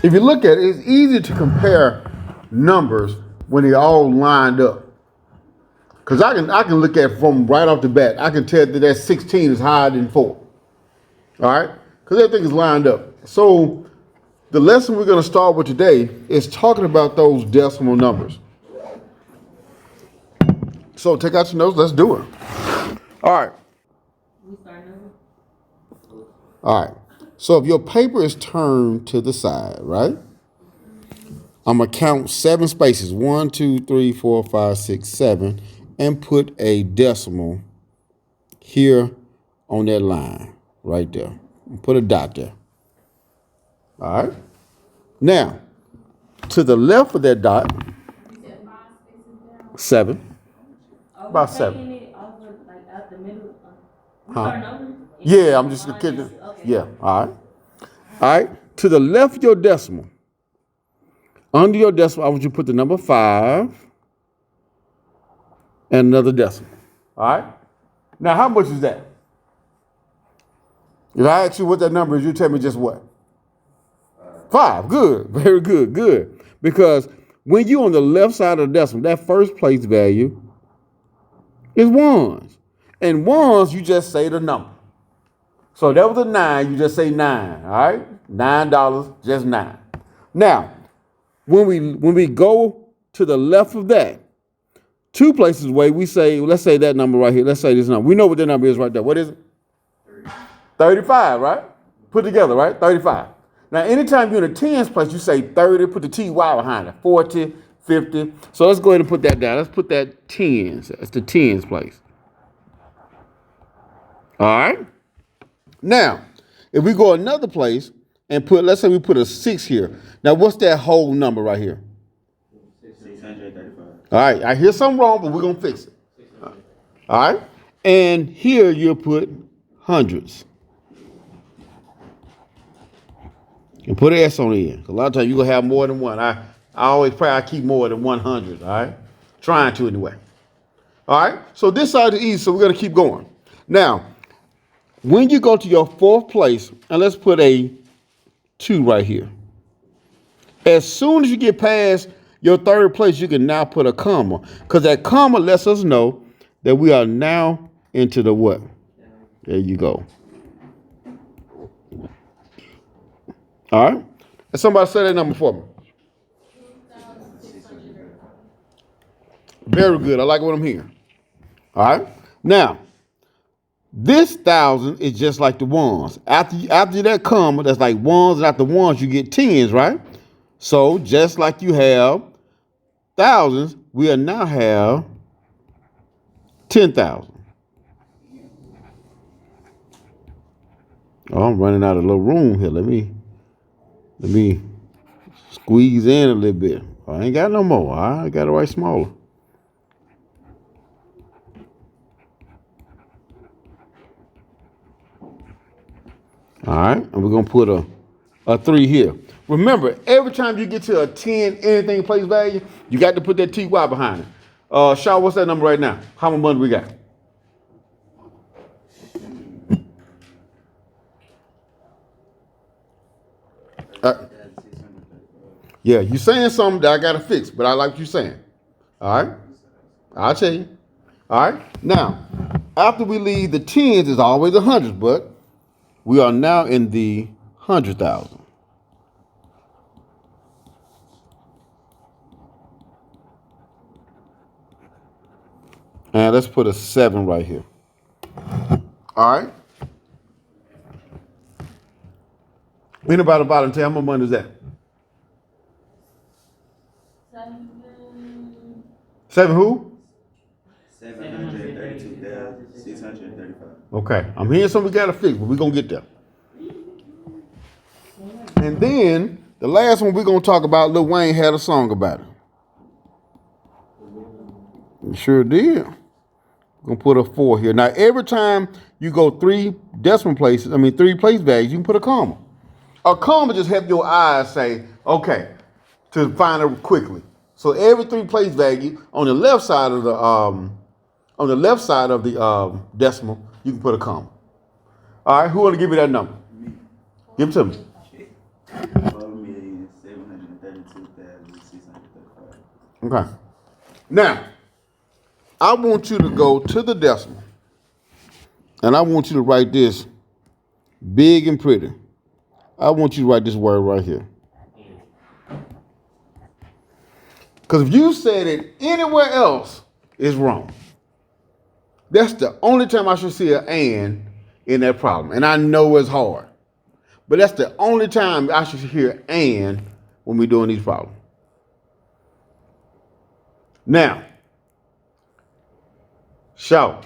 if you look at it, it's easy to compare numbers when they're all lined up. Because I can look at it from right off the bat. I can tell that 16 is higher than 4. All right? Because everything is lined up. So the lesson we're going to start with today is talking about those decimal numbers. So take out your notes. Let's do it. All right. All right. So if your paper is turned to the side, right? I'm going to count 7 spaces. 1, 2, 3, 4, 5, 6, 7. And put a decimal here on that line right there. Put a dot there. All right. Now, to the left of that dot, 7. About 7. Huh? Yeah, I'm just kidding. Yeah. All right. All right. To the left of your decimal, under your decimal, I want you to put the number 5 and another decimal. All right. Now, how much is that? If I ask you what that number is, you tell me just what? 5. Good. Very good. Good. Because when you're on the left side of the decimal, that first place value is ones. And ones, you just say the number. So that was a 9, you just say 9. All right? $9, just 9. Now, when we go to the left of that, 2 places away, we say, let's say that number right here. Let's say this number. We know what that number is right there. What is it? 35, right? Put together, right? 35. Now, anytime you're in a tens place, you say 30, put the TY behind it. 40, 50. So let's go ahead and put that down. Let's put that tens. That's the tens place. All right? Now, if we go another place and put, let's say we put a 6 here. Now, what's that whole number right here? 635. All right, I hear something wrong, but we're going to fix it. All right? And here you'll put hundreds. And put an S on the end. A lot of times you're going to have more than one. I always pray I keep more than 100, all right? Trying to anyway. All right? So this side is easy, so we're going to keep going. Now, when you go to your 4th place, and let's put a 2 right here. As soon as you get past your 3rd place, you can now put a comma. Because that comma lets us know that we are now into the what? There you go. All right? And somebody say that number for me. Very good. I like what I'm hearing. All right? Now, this 1,000 is just like the ones. After that comma, that's like ones, and after ones, you get tens, right? So just like you have thousands, we now have 10,000. Oh, I'm running out of a little room here. Let me squeeze in a little bit. I ain't got no more. I got to write smaller. All right, and we're going to put a 3 here. Remember, every time you get to a 10 anything place value, you got to put that TY behind it. Shaw, what's that number right now? How much money we got? Yeah, you saying something that I got to fix, but I like what you're saying. All right? I'll tell you. All right? Now, after we leave the tens, it's always the hundreds, but we are now in the 100,000. And let's put a 7 right here. All right? Anybody about to tell how much money is that? 7 who? 732,635. Okay. I'm hearing something we got to fix, but we're going to get there. And then the last one we're going to talk about, Lil Wayne had a song about it. He sure did. We're going to put a 4 here. Now, every time you go 3 decimal places, 3 place values, you can put a comma. A comma just helps your eyes say, okay, to find it quickly. So every 3 place value on the left side of the decimal, you can put a comma. All right, who want to give me that number? Give it to me. Okay. Now, I want you to go to the decimal, and I want you to write this big and pretty. I want you to write this word right here. Because if you said it anywhere else, it's wrong. That's the only time I should see an and in that problem. And I know it's hard. But that's the only time I should hear and when we're doing these problems. Now, shout.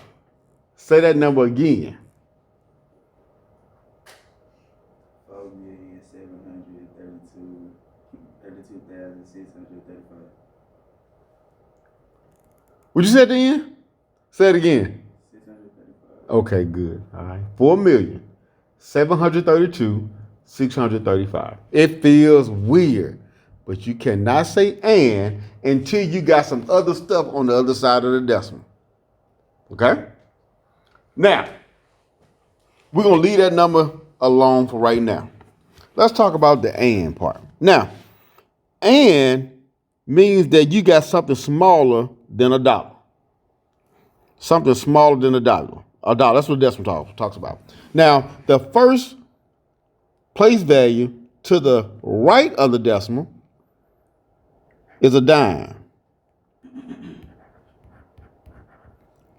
Say that number again. 4,732,635. What you say at the end? Say it again. 635. Okay, good. All right. 4,732,635. It feels weird, but you cannot say and until you got some other stuff on the other side of the decimal. Okay? Now, we're going to leave that number alone for right now. Let's talk about the and part. Now, and means that you got something smaller than a dollar. Something smaller than a dollar. A dollar. That's what the decimal talks about. Now, the first place value to the right of the decimal is a dime.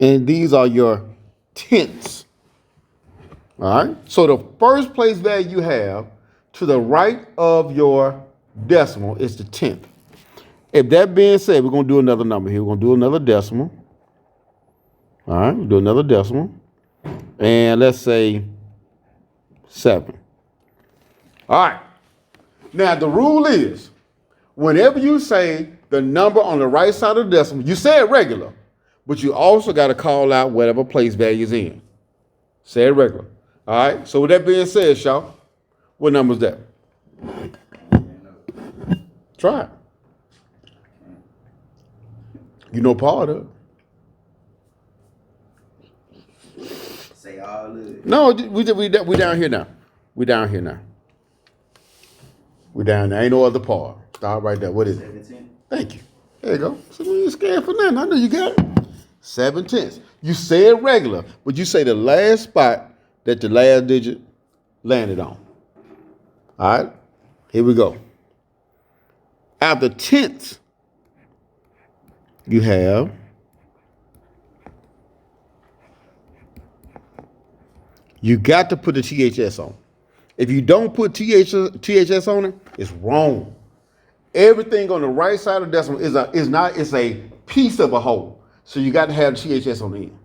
And these are your tenths. All right? So the first place value you have to the right of your decimal is the tenth. If that being said, we're going to do another number here. We're going to do another decimal. All right, we'll do another decimal. And let's say 7. All right. Now, the rule is, whenever you say the number on the right side of the decimal, you say it regular, but you also got to call out whatever place value is in. Say it regular. All right? So with that being said, y'all, what number is that? Try it. You know part of it. Say all of it. No, we down here now. We down here now. We down there. Ain't no other part. Start right there. What is it? 17. Thank you. There you go. So you ain't scared for nothing. I know you got it. 7 tenths. You say it regular, but you say the last spot that the last digit landed on. All right? Here we go. After tenths, you have you got to put the THS on. If you don't put THS on it, it's wrong. Everything on the right side of the decimal is a piece of a whole. So you got to have the THS on the end.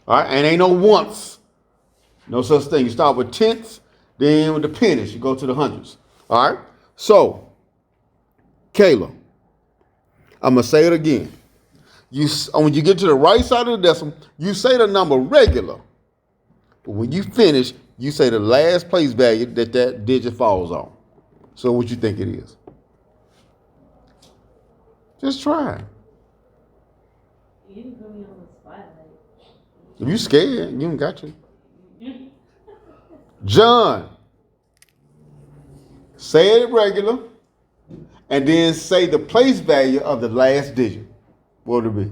All right, and ain't no once, no such thing. You start with tenths, then with the pennies, you go to the hundreds. All right. So, Kayla, I'm gonna say it again. When you get to the right side of the decimal, you say the number regular. But when you finish, you say the last place value that digit falls on. So what you think it is? Just try it. You didn't put me on the spotlight. If you scared, you ain't got to. John, say it regular, and then say the place value of the last digit. What would it be?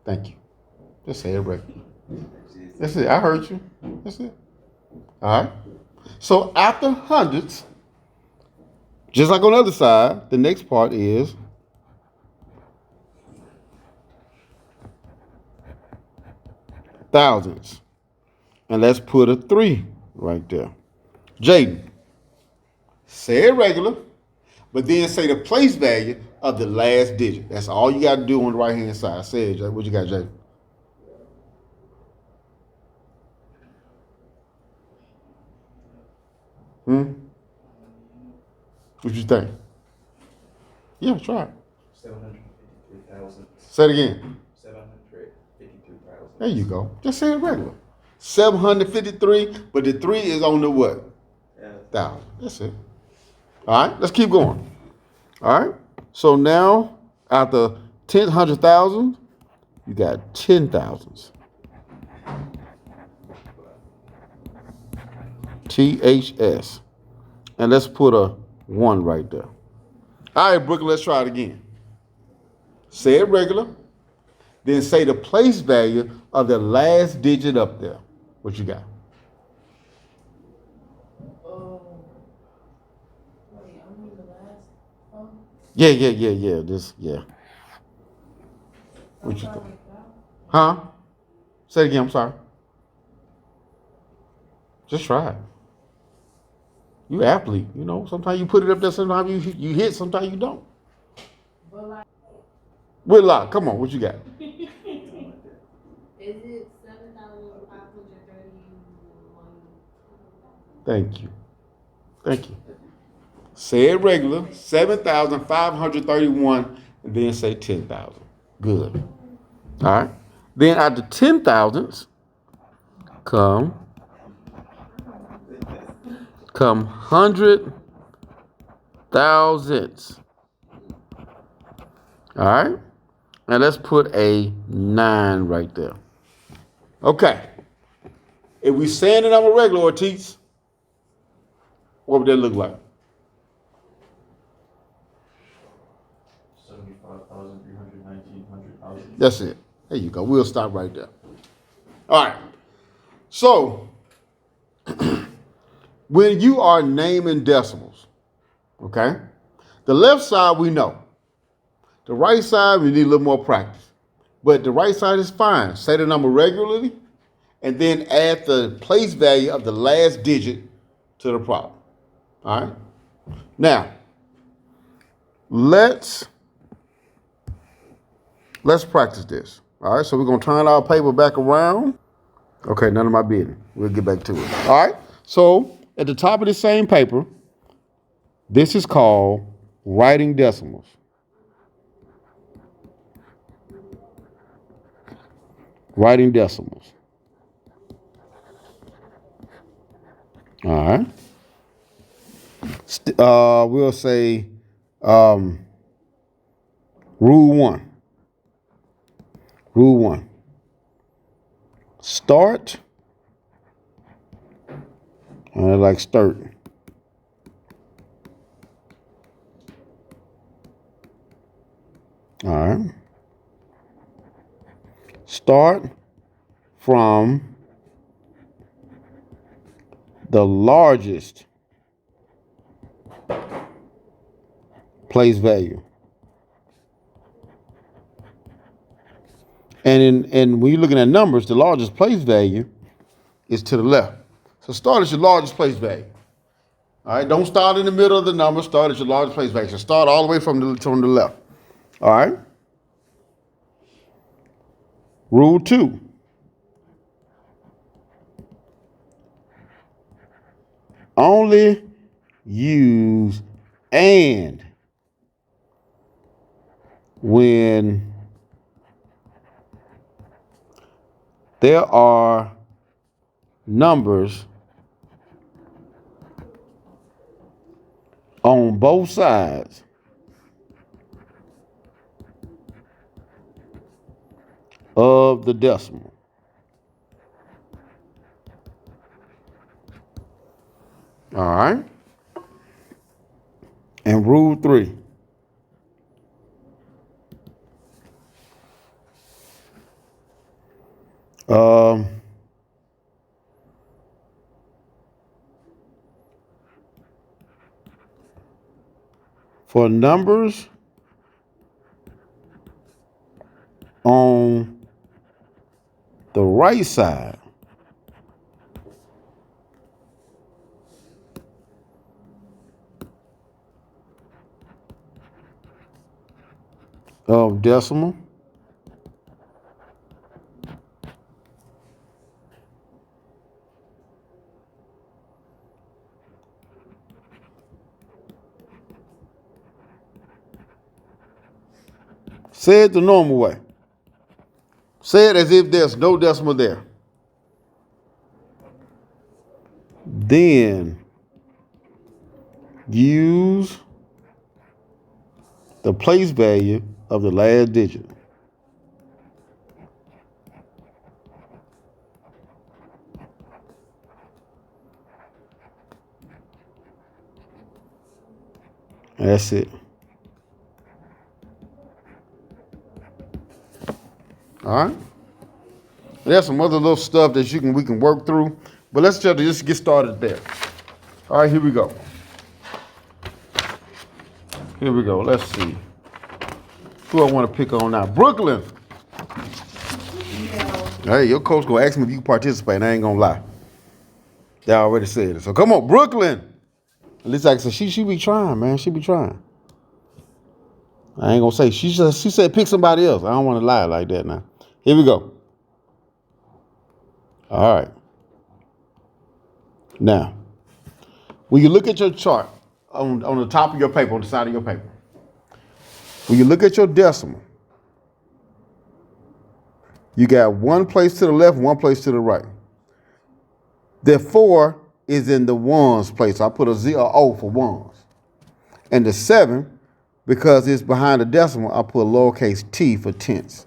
Thank you. Just say it regular. That's it. I heard you. That's it. All right. So after hundreds, just like on the other side, the next part is thousands. And let's put a 3 right there. Jaden, say it regular, but then say the place value of the last digit. That's all you got to do on the right-hand side. Say it, Jaden. What you got, Jaden? What you think? Yeah, try it. 753,000. Say it again. 753,000. There you go. Just say it regular. 753, but the 3 is on the what? 1,000. That's it. All right, let's keep going. All right. So now, after 10 100,000, you got 10,000s. THS. And let's put a 1 right there. All right, Brooklyn, let's try it again. Say it regular. Then say the place value of the last digit up there. What you got? Oh. Wait, I'm in the last. Oh. Yeah. What you think? Huh? Say it again. I'm sorry. Just try it. You athlete, you know. Sometimes you put it up there. Sometimes you hit. Sometimes you don't. With luck. Come on. What you got? Is it 7,531? Thank you. Say it regular. 7,531, and then say 10,000. Good. All right. Then out the 10,000s come hundred thousands. All right. Now let's put a 9 right there. Okay. If we saying the number regular, Ortiz, what would that look like? 75,300, 1,900,000. That's it. There you go. We'll stop right there. All right. So, when you are naming decimals, okay, the left side we know. The right side, we need a little more practice. But the right side is fine. Say the number regularly, and then add the place value of the last digit to the problem. All right? Now, let's practice this. All right, so we're going to turn our paper back around. Okay, none of my business. We'll get back to it. All right, so at the top of the same paper, this is called writing decimals. Writing decimals. All right. We'll say rule 1. Rule 1. Start. I like start. All right. Start from the largest place value. And when you're looking at numbers, the largest place value is to the left. So start at your largest place value. All right, don't start in the middle of the number. Start at your largest place value. So start all the way from the left. All right. Rule 2. Only use and when there are numbers on both sides of the decimal. All right. And rule 3. For numbers on the right side of decimal, say it the normal way. Say it as if there's no decimal there. Then use the place value of the last digit. That's it. All right. There's some other little stuff that we can work through, but let's just get started there. All right, here we go. Here we go. Let's see. Who I want to pick on now? Brooklyn. Hey, your coach gonna ask me if you can participate. I ain't gonna lie. They already said it. So come on, Brooklyn. At least I can say she be trying, man. She be trying. I ain't gonna say she said pick somebody else. I don't want to lie like that now. Here we go. All right. Now, when you look at your chart on the top of your paper, on the side of your paper, when you look at your decimal, you got one place to the left, one place to the right. The 4 is in the ones place. So I put a Z or O for ones. And the 7, because it's behind the decimal, I put a lowercase t for tenths.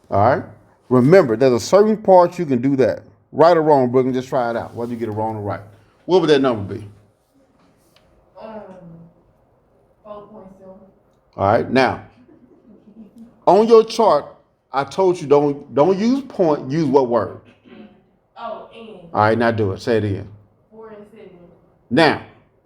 All right? Remember, there's a certain part you can do that. Right or wrong, Brooklyn, just try it out. Whether you get it wrong or right. What would that number be? 4.7. All right, now, on your chart, I told you don't use point, use what word? Oh, and. All right, now do it. Say it again. 4 and 7. Now,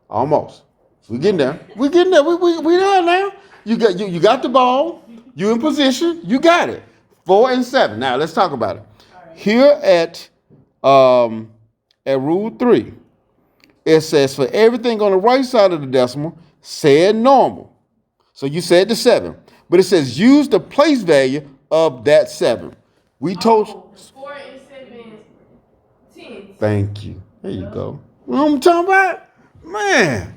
almost. We getting there. We getting there. We there now. You got the ball. You in position. You got it. 4 and 7. Now let's talk about it. Right. Here at rule 3, it says for everything on the right side of the decimal, say it normal. So you said the 7, but it says use the place value of that 7. We told you. 4 and 7 tenths. Thank you. There you go. You know what I'm talking about? Man,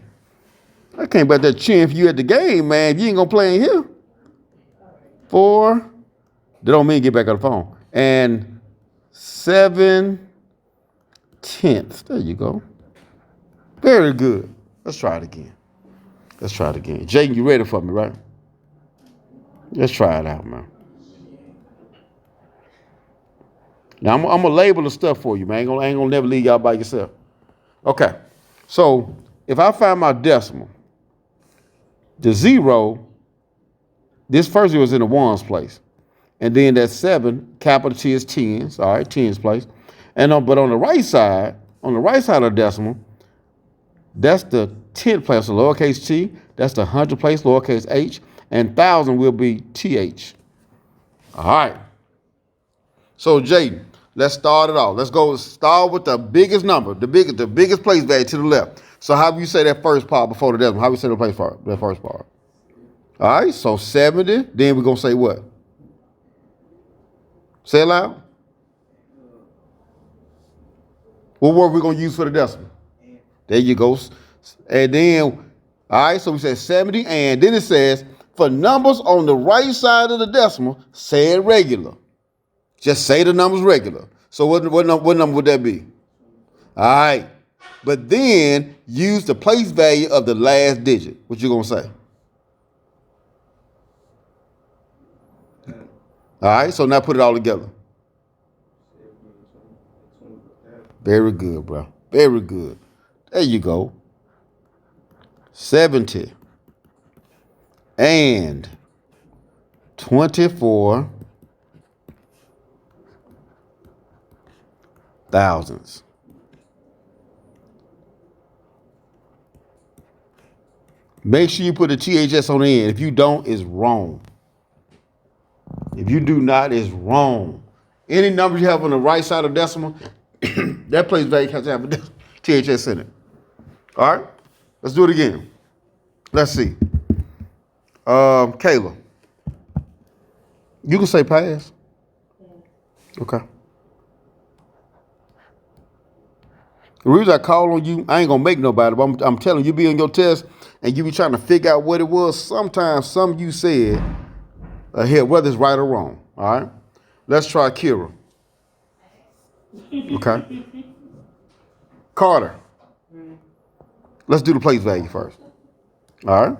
I can't bet that chin for you at the game, man. If you ain't gonna play in here. 4. That don't mean get back on the phone. And 7 tenths. There you go. Very good. Let's try it again. Jayden, you ready for me, right? Let's try it out, man. Now, I'm going to label the stuff for you, man. I ain't gonna never leave y'all by yourself. Okay. So, if I find my decimal, the 0, this first 0 is in the ones place. And then that 7, capital T is tens. All right, tens place. But on the right side of the decimal, that's the 10th place, so lowercase t. That's the 100th place, lowercase h. And 1,000 will be th. All right. So, Jayden, let's start it off. Let's go start with the biggest number, the biggest place value to the left. So how do you say that first part before the decimal? How do we say that first part? All right, so 70. Then we're going to say what? Say it loud. What word are we going to use for the decimal? There you go. And then, all right, so we said 70, and then it says, for numbers on the right side of the decimal, say it regular. Just say the numbers regular. So what number would that be? All right. But then use the place value of the last digit. What you going to say? All right, so now put it all together. Very good, bro. Very good. There you go. 70 and 24 thousandths. Make sure you put a THS on the end. If you don't, it's wrong. If you do not, it's wrong. Any numbers you have on the right side of decimal, that place value has to have a THS in it. All right? Let's do it again. Let's see. Kayla. You can say pass. Okay. The reason I call on you, I ain't gonna make nobody, but I'm telling you, be on your test and you be trying to figure out what it was. Sometimes some you said here, whether it's right or wrong. All right. Let's try Kira. Okay. Carter. Let's do the place value first. All right.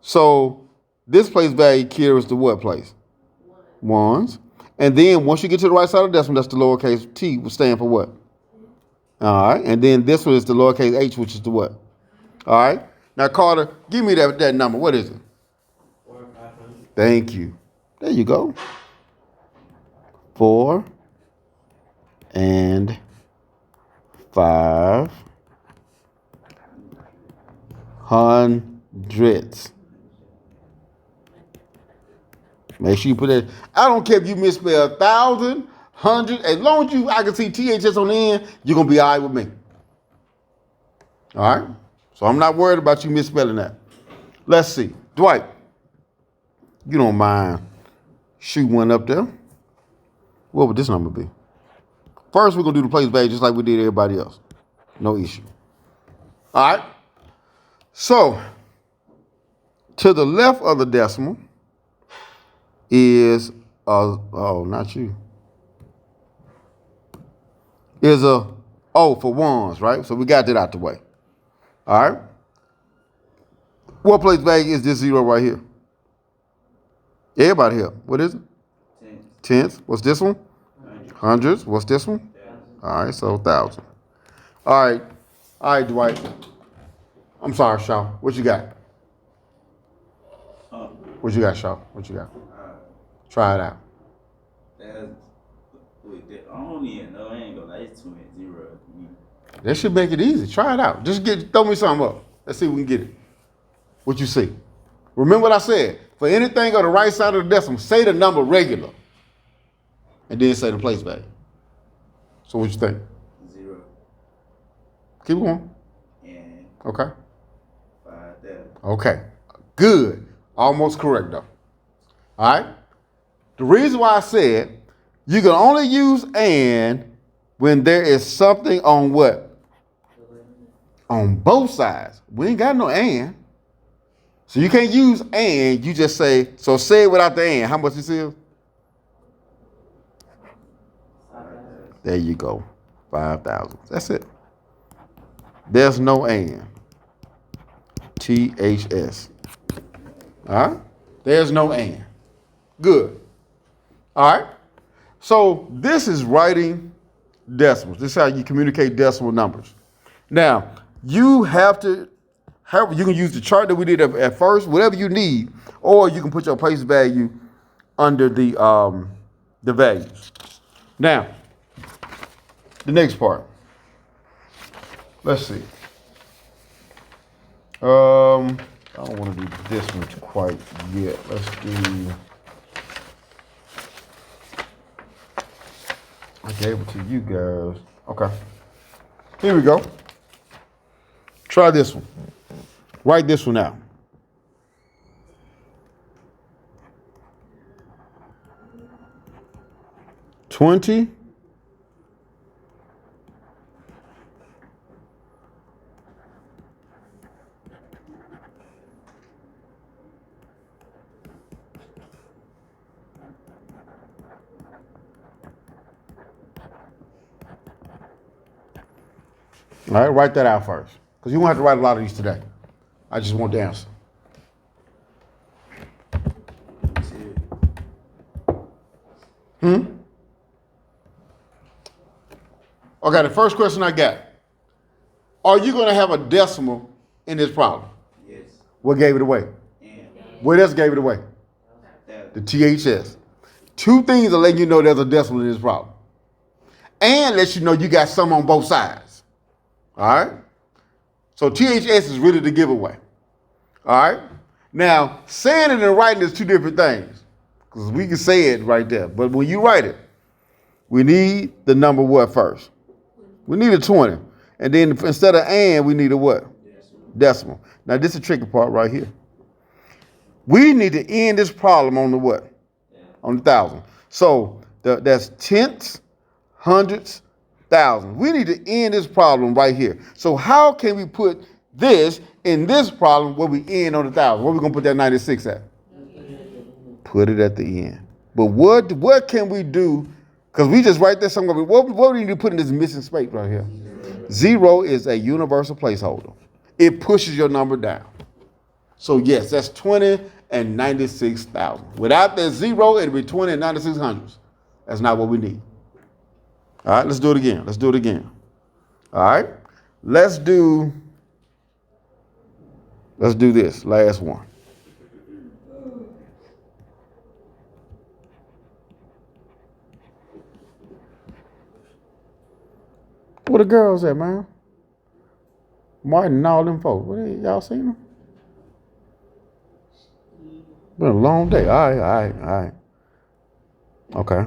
So this place value, Kira, is the what place? Ones. And then once you get to the right side of the decimal, that's the lowercase t, will stand for what? All right. And then this one is the lowercase h, which is the what? All right. Now, Carter, give me that number. What is it? 4,500. Thank you. There you go. 4 and 5 hundredths. Make sure you put that. I don't care if you misspell 1,000, 100. As long as I can see THS on the end, you're going to be all right with me. All right? So I'm not worried about you misspelling that. Let's see. Dwight, you don't mind shoot one up there. What would this number be? First, we're going to do the place value just like we did everybody else. No issue. All right? So, to the left of the decimal is not you. Is a O for ones, right? So we got that out the way. All right. What place value is this 0 right here? Everybody here. What is it? Tenths. What's this one? Hundreds. What's this one? All right, so 1,000. All right. All right, Dwight. I'm sorry, Shaw. What you got? What you got, Shaw? What you got? Try it out. I don't even know. I ain't gonna lie. It's 2 and 0. That should make it easy. Try it out. Just throw me something up. Let's see if we can get it. What you see? Remember what I said. For anything on the right side of the decimal, say the number regular. And then say the place value. So what you think? 0. Keep going. And Okay. 5 there. Okay. Good. Almost correct though. All right. The reason why I said you can only use and when there is something on what? On both sides. We ain't got no and. So you can't use and, you just say, so say it without the and. How much this is? There you go. 5,000. That's it. There's no and. THS. All right? There's no and. Good. All right? So this is writing decimals. This is how you communicate decimal numbers. Now, you have to, you can use the chart that we did at first, whatever you need, or you can put your place value under the values. Now, the next part. Let's see. I don't want to do this one quite yet. Let's do. I gave it to you guys. Okay. Here we go. Try this one. Write this one out. $20. All right, write that out first. Because you won't have to write a lot of these today. I just want the answer. Okay, the first question I got. Are you going to have a decimal in this problem? Yes. What gave it away? And What else gave it away? that. The THS. Two things are letting you know there's a decimal in this problem. And lets you know you got some on both sides. All right? So THS is really the giveaway. All right? Now, saying it and writing is two different things. Because we can say it right there. But when you write it, we need the number what first? We need a 20. And then instead of and, we need a what? Decimal. Now, this is the tricky part right here. We need to end this problem on the what? On the 1,000. So that's tenths, hundreds, thousands. We need to end this problem right here. So how can we put this in this problem where we end on the 1,000? Where are we going to put that 96 at? Put it at the end. But what can we do? Because we just write there somewhere. What do we need to put in this missing space right here? 0 is a universal placeholder. It pushes your number down. So yes, that's 20 and 96,000. Without that 0, it'd be 20 and 96 hundredths. That's not what we need. All right, let's do it again. Let's do it again. All right, let's do this last one. Where the girls at, man? Martin and all them folks. Y'all seen them? Been a long day. All right. Okay.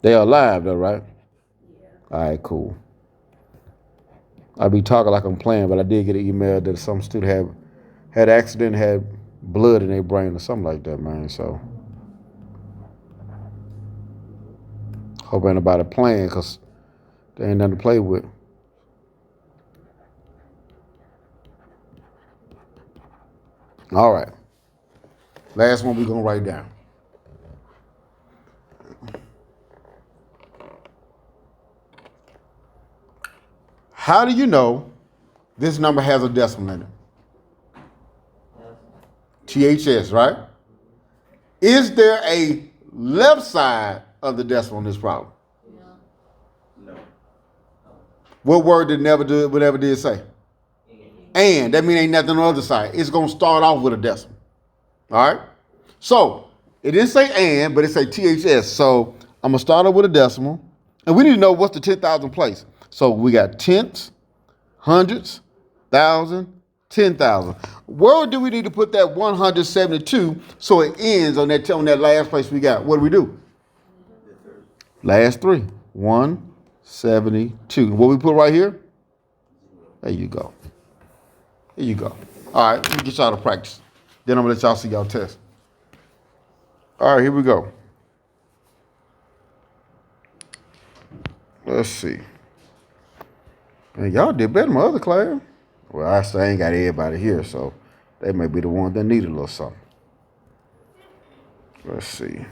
They alive though, right? Yeah. All right, cool. I be talking like I'm playing, but I did get an email that some student had accident, had blood in their brain or something like that, man. So hope ain't nobody playing, cause there ain't nothing to play with. All right. Last one we're gonna write down. How do you know this number has a decimal in it? THS, right? Is there a left side of the decimal in this problem? No. No. What word did whatever did say? And that means ain't nothing on the other side. It's gonna start off with a decimal. All right. So it didn't say and, but it say THS. So I'm gonna start off with a decimal, and we need to know what's the 10,000 place. So we got tenths, hundreds, thousand, 10,000. Where do we need to put that 172 so it ends on that last place we got? What do we do? Last three. 172. What we put right here? There you go. There you go. All right, let me get y'all to practice. Then I'm gonna let y'all see y'all test. All right, here we go. Let's see. Man, y'all did better than my other class. Well, I ain't got everybody here, so they may be the ones that need a little something. Let's see.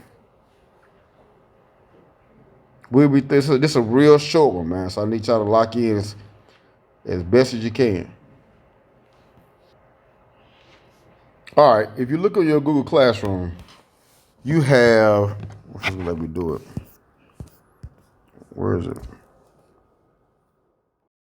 This is a real short one, man. So I need y'all to lock in as best as you can. All right, if you look at your Google Classroom, you have, let me do it. Where is it?